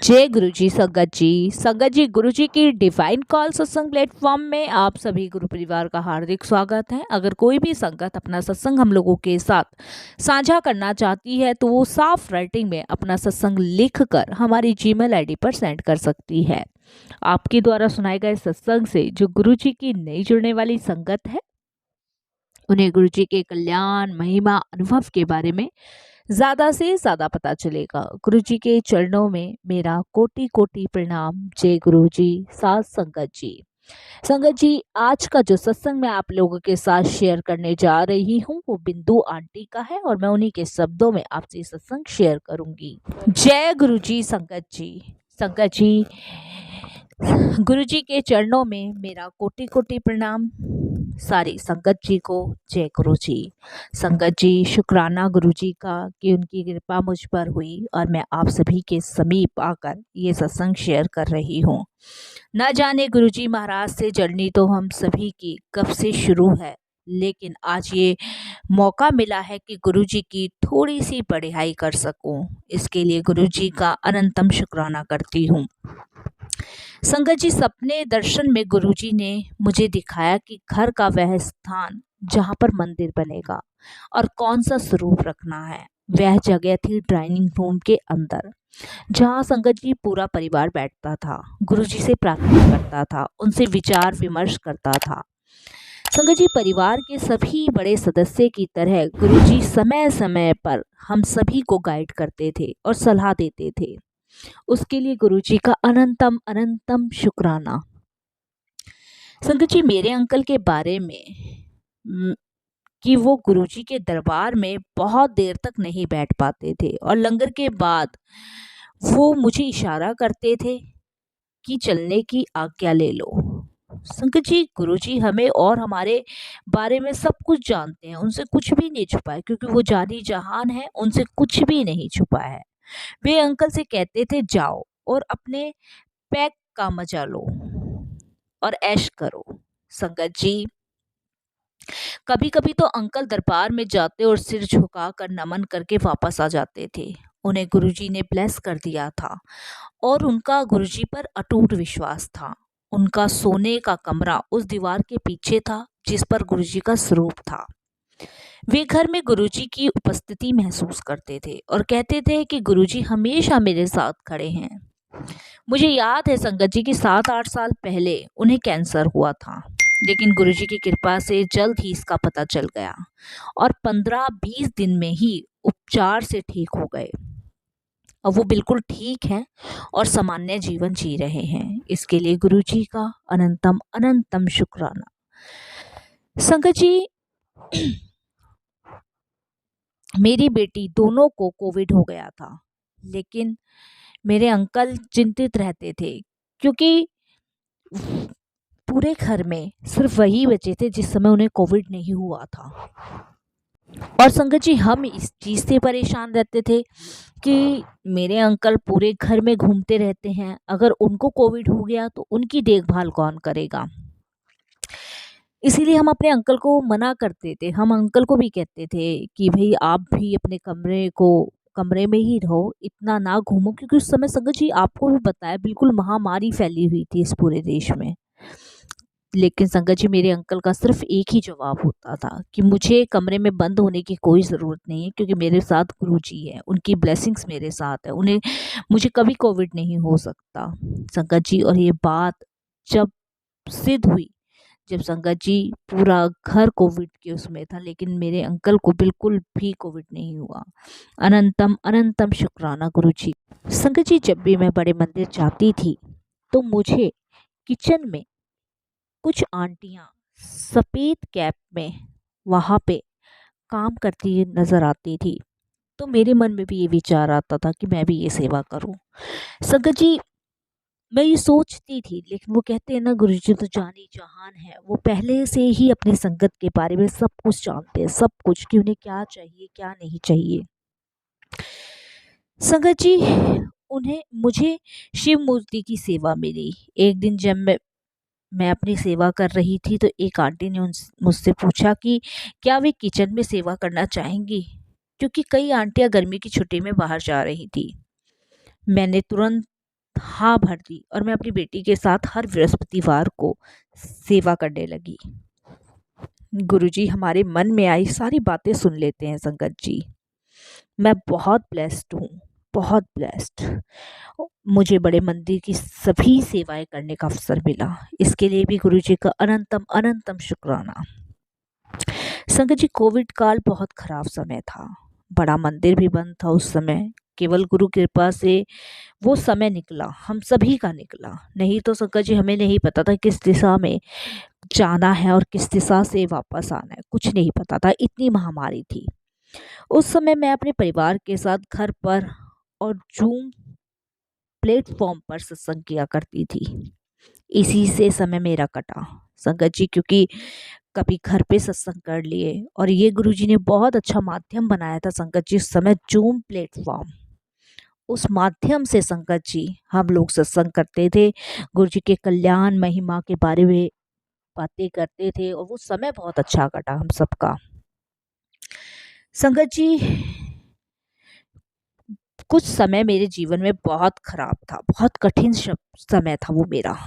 जय गुरु जी। संगत जी गुरु जी की डिवाइन कॉल सत्संग प्लेटफॉर्म में आप सभी गुरु परिवार का हार्दिक स्वागत है। अगर कोई भी संगत अपना सत्संग हम लोगों के साथ साझा करना चाहती है तो वो साफ राइटिंग में अपना सत्संग लिखकर हमारी जीमेल आईडी पर सेंड कर सकती है। आपके द्वारा सुनाए गए सत्संग से जो गुरु जी की नई जुड़ने वाली संगत है उन्हें गुरु जी के कल्याण महिमा अनुभव के बारे में ज्यादा से ज्यादा पता चलेगा। गुरु जी के चरणों में मेरा कोटि कोटि प्रणाम। जय गुरु जी। साथ संगत जी आज का जो सत्संग मैं आप लोगों के साथ शेयर करने जा रही हूँ वो बिंदु आंटी का है और मैं उन्हीं के शब्दों में आपसे सत्संग शेयर करूंगी। जय गुरु जी। संगत जी गुरु जी के चरणों में मेरा कोटि कोटि प्रणाम। सारी संगत जी को जय गुरु जी। संगत जी शुक्राना गुरु जी का कि उनकी कृपा मुझ पर हुई और मैं आप सभी के समीप आकर ये सत्संग शेयर कर रही हूँ। न जाने गुरु जी महाराज से जर्नी तो हम सभी की कब से शुरू है, लेकिन आज ये मौका मिला है कि गुरु जी की थोड़ी सी पढ़ाई कर सकूं। इसके लिए गुरु जी का अनंतम शुक्राना करती हूँ। संगत जी सपने दर्शन में गुरुजी ने मुझे दिखाया कि घर का वह स्थान जहाँ पर मंदिर बनेगा और कौन सा स्वरूप रखना है। वह जगह थी डाइनिंग रूम के अंदर, जहाँ संगत जी पूरा परिवार बैठता था, गुरुजी से प्रार्थना करता था, उनसे विचार विमर्श करता था। संगत जी परिवार के सभी बड़े सदस्य की तरह गुरुजी समय समय पर हम सभी को गाइड करते थे और सलाह देते थे। उसके लिए गुरुजी का अनंतम अनंतम शुक्राना। संगत जी मेरे अंकल के बारे में कि वो गुरुजी के दरबार में बहुत देर तक नहीं बैठ पाते थे और लंगर के बाद वो मुझे इशारा करते थे कि चलने की आज्ञा ले लो। संगत जी गुरुजी हमें और हमारे बारे में सब कुछ जानते हैं, उनसे कुछ भी नहीं छुपा है, क्योंकि वो जानी जहान है, उनसे कुछ भी नहीं छुपा है। वे अंकल से कहते थे जाओ और अपने पैक का मजा लो और ऐश करो। संगत जी कभी कभी तो अंकल दरबार में जाते और सिर झुकाकर नमन करके वापस आ जाते थे। उन्हें गुरुजी ने ब्लेस कर दिया था और उनका गुरुजी पर अटूट विश्वास था। उनका सोने का कमरा उस दीवार के पीछे था जिस पर गुरुजी का स्वरूप था। वे घर में गुरुजी की उपस्थिति महसूस करते थे और कहते थे कि गुरुजी हमेशा मेरे साथ खड़े हैं। मुझे याद है संगत जी कि 7-8 साल पहले उन्हें कैंसर हुआ था, लेकिन गुरुजी की कृपा से जल्द ही इसका पता चल गया और 15-20 दिन में ही उपचार से ठीक हो गए। अब वो बिल्कुल ठीक हैं और सामान्य जीवन जी रहे हैं। इसके लिए गुरुजी का अनंतम अनंतम शुक्राना। संगत जी मेरी बेटी दोनों को कोविड हो गया था, लेकिन मेरे अंकल चिंतित रहते थे क्योंकि पूरे घर में सिर्फ वही बचे थे जिस समय उन्हें कोविड नहीं हुआ था। और संगत जी हम इस चीज़ से परेशान रहते थे कि मेरे अंकल पूरे घर में घूमते रहते हैं, अगर उनको कोविड हो गया तो उनकी देखभाल कौन करेगा। इसीलिए हम अपने अंकल को मना करते थे। हम अंकल को भी कहते थे कि भाई आप भी अपने कमरे में ही रहो, इतना ना घूमो, क्योंकि उस समय संगत जी आपको भी बताया बिल्कुल महामारी फैली हुई थी इस पूरे देश में। लेकिन संगत जी मेरे अंकल का सिर्फ एक ही जवाब होता था कि मुझे कमरे में बंद होने की कोई ज़रूरत नहीं है, क्योंकि मेरे साथ गुरुजी है, उनकी ब्लेसिंग्स मेरे साथ है, उन्हें मुझे कभी कोविड नहीं हो सकता। संगत जी और ये बात जब सिद्ध हुई, जब संगत जी पूरा घर कोविड के उसमें था, लेकिन मेरे अंकल को बिल्कुल भी कोविड नहीं हुआ। अनंतम अनंतम शुक्राना गुरु जी। संगत जी जब भी मैं बड़े मंदिर जाती थी तो मुझे किचन में कुछ आंटियां सफ़ेद कैप में वहाँ पे काम करती नज़र आती थी, तो मेरे मन में भी ये विचार आता था कि मैं भी ये सेवा करूं। संगत जी मैं ये सोचती थी, लेकिन वो कहते हैं ना गुरुजी तो जानी जहान है, वो पहले से ही अपनी संगत के बारे में सब कुछ जानते हैं, सब कुछ कि उन्हें क्या चाहिए क्या नहीं चाहिए। संगत जी उन्हें मुझे शिव मूर्ति की सेवा मिली। एक दिन जब मैं अपनी सेवा कर रही थी तो एक आंटी ने मुझसे पूछा कि क्या वे किचन में सेवा करना चाहेंगी, क्योंकि कई आंटियां गर्मी की छुट्टी में बाहर जा रही थी। मैंने तुरंत हाँ भर दी और मैं अपनी बेटी के साथ हर बृहस्पतिवार को सेवा करने लगी। गुरुजी हमारे मन में आई सारी बातें सुन लेते हैं संगत जी। मैं बहुत ब्लेस्ड हूँ, बहुत ब्लेस्ड। मुझे बड़े मंदिर की सभी सेवाएं करने का अवसर मिला। इसके लिए भी गुरुजी का अनंतम अनंतम शुक्राना। संगत जी, कोविड काल बहुत खराब समय था। बड़ा मंदिर भी बंद था उस समय। केवल गुरु कृपा से वो समय निकला, हम सभी का निकला। नहीं तो संगत जी हमें नहीं पता था किस दिशा में जाना है और किस दिशा से वापस आना है, कुछ नहीं पता था। इतनी महामारी थी। उस समय मैं अपने परिवार के साथ घर पर और जूम प्लेटफॉर्म पर सत्संग किया करती थी। इसी से समय मेरा कटा संगत जी, क्योंकि कभी घर पे सत्संग कर लिए और ये गुरुजी ने बहुत अच्छा माध्यम बनाया था संगत जी उस समय, जूम प्लेटफॉर्म। उस माध्यम से संगत जी हम लोग सत्संग करते थे, गुरुजी के कल्याण महिमा के बारे में बातें करते थे और वो समय बहुत अच्छा कटा हम सबका। संगत जी, कुछ समय मेरे जीवन में बहुत खराब था, बहुत कठिन समय था वो मेरा।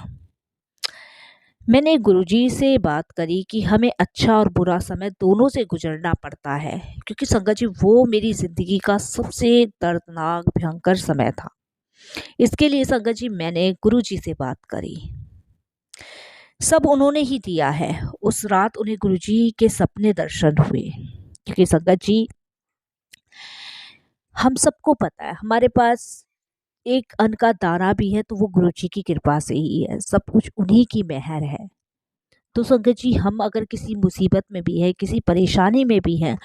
मैंने गुरुजी से बात करी कि हमें अच्छा और बुरा समय दोनों से गुजरना पड़ता है, क्योंकि संगत जी वो मेरी जिंदगी का सबसे दर्दनाक भयंकर समय था। इसके लिए संगत जी मैंने गुरुजी से बात करी। सब उन्होंने ही दिया है। उस रात उन्हें गुरुजी के सपने दर्शन हुए, क्योंकि संगत जी हम सबको पता है हमारे पास एक अन्न का दाना भी है तो वो गुरुजी की कृपा से ही है, सब कुछ उन्हीं की मेहर है। तो संगत जी हम अगर किसी मुसीबत में भी है, किसी परेशानी में भी हैं,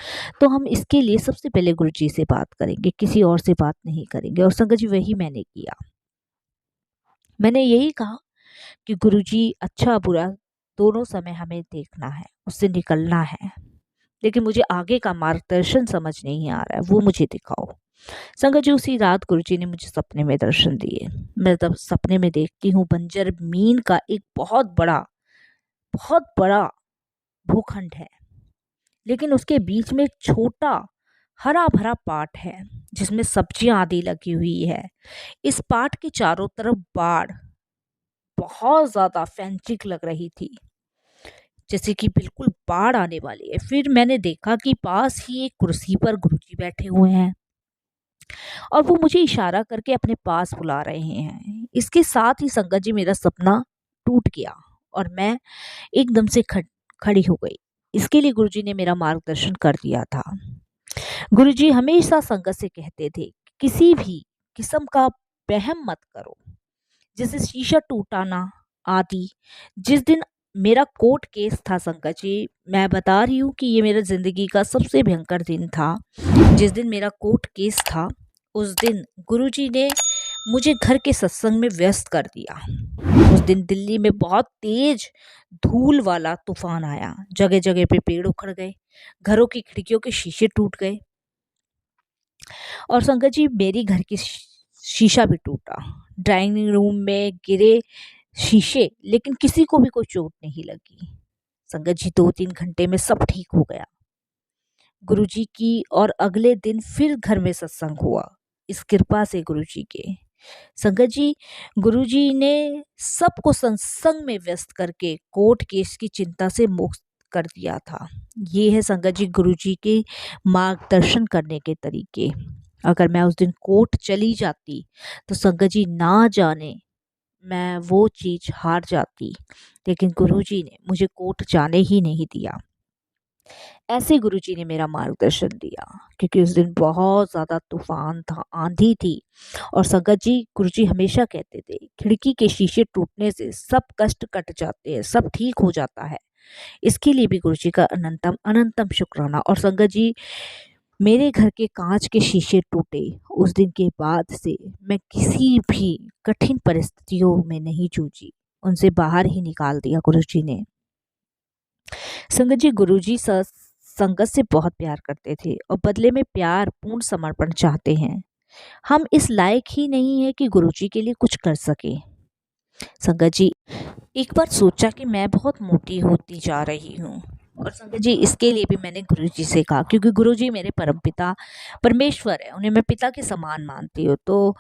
तो हम इसके लिए सबसे पहले गुरुजी से बात करेंगे, किसी और से बात नहीं करेंगे। और संगत जी वही मैंने किया। मैंने यही कहा कि गुरुजी अच्छा बुरा दोनों समय हमें देखना है, उससे निकलना है, लेकिन मुझे आगे का मार्गदर्शन समझ नहीं आ रहा है, वो मुझे दिखाओ। संगत जी उसी रात गुरुजी ने मुझे सपने में दर्शन दिए। मैं तब सपने में देखती हूँ बंजर मीन का एक बहुत बड़ा भूखंड है, लेकिन उसके बीच में एक छोटा हरा भरा पाट है जिसमें सब्जियां आदि लगी हुई है। इस पाट के चारों तरफ बाढ़ बहुत ज्यादा फैंचिक लग रही थी, जैसे कि बिल्कुल बाढ़ आने वाली है। फिर मैंने देखा कि पास ही एक कुर्सी पर गुरुजी बैठे हुए हैं और वो मुझे इशारा करके अपने पास बुला रहे हैं। इसके साथ ही संगत जी मेरा सपना टूट गया और मैं एकदम से खड़ी हो गई। इसके लिए गुरुजी ने मेरा मार्गदर्शन कर दिया था। गुरुजी हमेशा संगत से कहते थे किसी भी किस्म का वहम मत करो, जैसे शीशा टूटा ना आदि। जिस दिन मेरा कोर्ट केस था संगत जी, मैं बता रही हूँ कि ये मेरा जिंदगी का सबसे भयंकर दिन था। जिस दिन मेरा कोर्ट केस था उस दिन गुरुजी ने मुझे घर के सत्संग में व्यस्त कर दिया। उस दिन दिल्ली में बहुत तेज धूल वाला तूफान आया, जगह जगह पे पेड़ उखड़ गए, घरों की खिड़कियों के शीशे टूट गए और संगत जी मेरी घर की शीशा भी टूटा। डाइनिंग रूम में गिरे शीशे, लेकिन किसी को भी कोई चोट नहीं लगी। संगत जी 2-3 घंटे में सब ठीक हो गया गुरुजी की। और अगले दिन फिर घर में सत्संग हुआ, इस कृपा से गुरुजी के। संगत जी गुरुजी ने सबको सत्संग में व्यस्त करके कोर्ट केस की चिंता से मुक्त कर दिया था। ये है संगत जी गुरुजी के मार्गदर्शन करने के तरीके। अगर मैं उस दिन कोर्ट चली जाती तो संगत जी ना जाने मैं वो चीज हार जाती, लेकिन गुरुजी ने मुझे कोर्ट जाने ही नहीं दिया। ऐसे गुरुजी ने मेरा मार्गदर्शन दिया, क्योंकि उस दिन बहुत ज़्यादा तूफान था, आंधी थी। और संगत जी गुरुजी हमेशा कहते थे खिड़की के शीशे टूटने से सब कष्ट कट जाते हैं, सब ठीक हो जाता है। इसके लिए भी गुरुजी का अनंतम अनंतम शुक्राना। और संगत जी मेरे घर के कांच के शीशे टूटे उस दिन के बाद से मैं किसी भी कठिन परिस्थितियों में नहीं जूझी, उनसे बाहर ही निकाल दिया गुरुजी ने। संगत जी गुरुजी संगत से बहुत प्यार करते थे और बदले में प्यार पूर्ण समर्पण चाहते हैं। हम इस लायक ही नहीं है कि गुरुजी के लिए कुछ कर सके। संगत जी एक बार सोचा कि मैं बहुत मोटी होती जा रही हूँ, और संगत जी इसके लिए भी मैंने गुरुजी से कहा, क्योंकि गुरुजी मेरे परमपिता परमेश्वर है, उन्हें मैं पिता के समान मानती हूँ। तो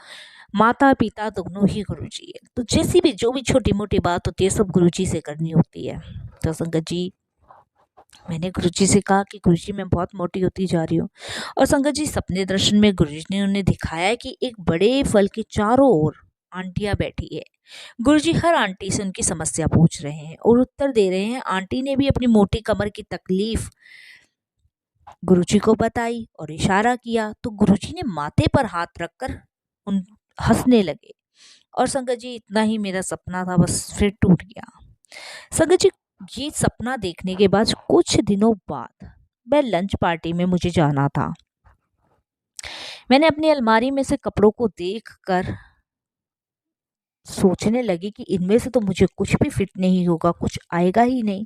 माता पिता दोनों ही गुरुजी है। तो जैसी भी जो भी छोटी मोटी बात होती है सब गुरुजी से करनी होती है। तो संगत जी, मैंने गुरुजी से कहा कि गुरुजी मैं बहुत मोटी होती जा रही हूँ। और संगत जी, सपने दर्शन में गुरुजी ने उन्हें दिखाया कि एक बड़े फल के चारों ओर आंटियां बैठी है। गुरुजी हर आंटी से उनकी समस्या पूछ रहे हैं और उत्तर दे रहे हैं। आंटी ने भी अपनी मोटी कमर की तकलीफ गुरुजी को बताई और इशारा किया तो गुरुजी ने माथे पर हाथ रखकर उन हंसने लगे। और संगत जी, इतना ही मेरा सपना था, बस फिर टूट गया। संगत जी, ये सपना देखने के बाद कुछ दिनों बाद मैं लंच पार्टी में मुझे जाना था। मैंने अपनी अलमारी में से कपड़ों को देखकर सोचने लगी कि इनमें से तो मुझे कुछ भी फिट नहीं होगा, कुछ आएगा ही नहीं।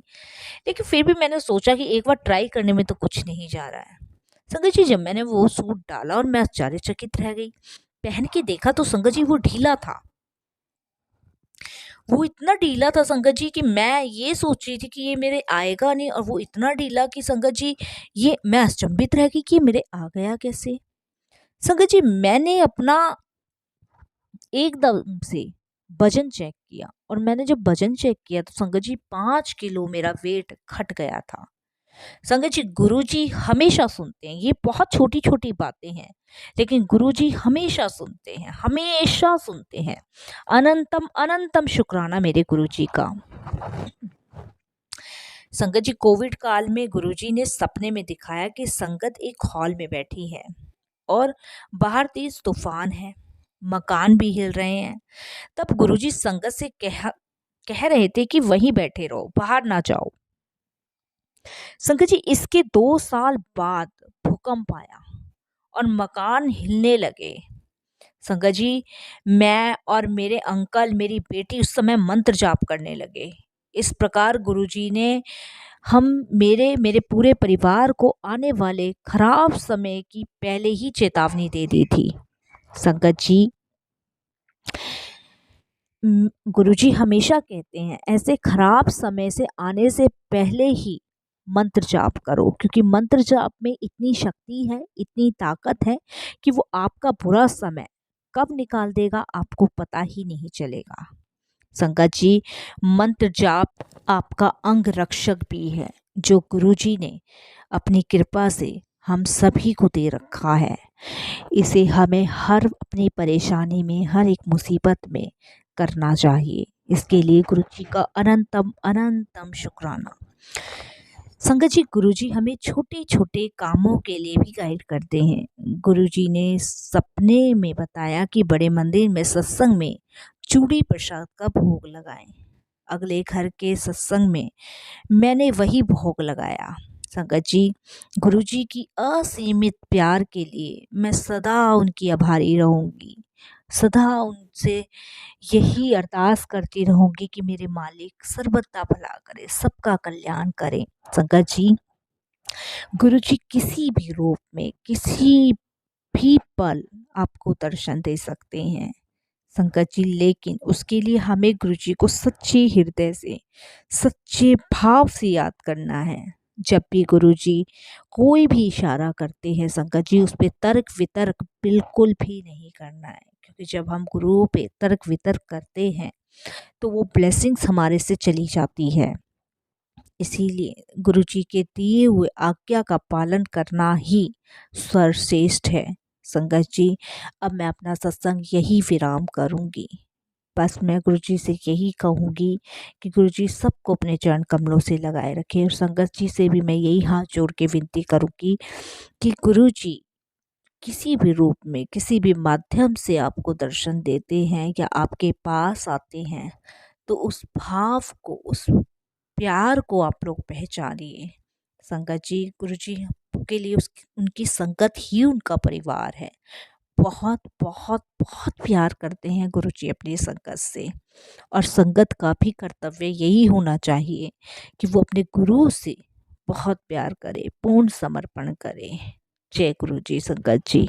लेकिन फिर भी मैंने सोचा कि एक बार ट्राई करने में तो कुछ नहीं जा रहा है। संगत जी, जब मैंने वो सूट डाला और मैं आश्चर्यचकित रह गई। पहन के देखा तो संगत जी वो ढीला था। वो इतना ढीला था संगत जी कि मैं ये सोच रही थी कि ये मेरे आएगा नहीं, और वो इतना ढीला कि संगत जी ये मैं अचंभित रह गई कि ये मेरे आ गया कैसे। संगत जी, मैंने अपना एकदम से वजन चेक किया और मैंने जब वजन चेक किया तो संगत जी 5 किलो मेरा वेट घट गया था। संगत जी, गुरुजी हमेशा सुनते हैं, ये बहुत छोटी छोटी बातें हैं लेकिन गुरुजी हमेशा सुनते हैं, हमेशा सुनते हैं। अनंतम अनंतम शुक्राना मेरे गुरुजी का। संगत जी, कोविड काल में गुरुजी ने सपने में दिखाया कि संगत एक हॉल में बैठी है और बाहर तेज तूफान है, मकान भी हिल रहे हैं। तब गुरुजी संगत से कह रहे थे कि वहीं बैठे रहो, बाहर ना जाओ। संगत जी, इसके 2 साल बाद भूकंप आया और मकान हिलने लगे। संगत जी, मैं और मेरे अंकल, मेरी बेटी उस समय मंत्र जाप करने लगे। इस प्रकार गुरुजी ने हम मेरे मेरे पूरे परिवार को आने वाले खराब समय की पहले ही चेतावनी दे दी थी। संगत जी, गुरुजी हमेशा कहते हैं ऐसे खराब समय से आने से पहले ही मंत्र जाप करो, क्योंकि मंत्र जाप में इतनी शक्ति है, इतनी ताकत है कि वो आपका बुरा समय कब निकाल देगा आपको पता ही नहीं चलेगा। संगत जी, मंत्र जाप आपका अंग रक्षक भी है जो गुरुजी ने अपनी कृपा से हम सभी को दे रखा है। इसे हमें हर अपनी परेशानी में, हर एक मुसीबत में करना चाहिए। इसके लिए गुरुजी का अनंतम अनंतम शुक्राना। संगत जी, गुरुजी हमें छोटे छोटे कामों के लिए भी गाइड करते हैं। गुरुजी ने सपने में बताया कि बड़े मंदिर में सत्संग में चूड़ी प्रसाद का भोग लगाएं। अगले घर के सत्संग में मैंने वही भोग लगाया। संगत जी, गुरुजी की असीमित प्यार के लिए मैं सदा उनकी आभारी रहूंगी। सदा उनसे यही अरदास करती रहूंगी कि मेरे मालिक सर्वदा भला करे, सबका कल्याण करें। संगत जी, गुरुजी किसी भी रूप में, किसी भी पल आपको दर्शन दे सकते हैं संगत जी, लेकिन उसके लिए हमें गुरुजी को सच्चे हृदय से, सच्चे भाव से याद करना है। जब भी गुरुजी कोई भी इशारा करते हैं संगत जी, उस पे तर्क वितर्क बिल्कुल भी नहीं करना है, क्योंकि जब हम गुरुओं पे तर्क वितर्क करते हैं तो वो ब्लेसिंग्स हमारे से चली जाती है। इसीलिए गुरुजी के दिए हुए आज्ञा का पालन करना ही सर्वश्रेष्ठ है। संगत जी, अब मैं अपना सत्संग यही विराम करूंगी। बस मैं गुरुजी से यही कहूँगी कि गुरुजी सबको अपने चरण कमलों से लगाए रखें। और संगत जी से भी मैं यही हाथ जोड़ के विनती करूँगी कि गुरुजी किसी भी रूप में, किसी भी माध्यम से आपको दर्शन देते हैं या आपके पास आते हैं तो उस भाव को, उस प्यार को आप लोग पहचानिए। संगत जी, गुरुजी के लिए उनकी संगत ही उनका परिवार है। बहुत बहुत बहुत प्यार करते हैं गुरुजी अपनी संगत से। और संगत का भी कर्तव्य यही होना चाहिए कि वो अपने गुरु से बहुत प्यार करे, पूर्ण समर्पण करे। जय गुरुजी संगत जी।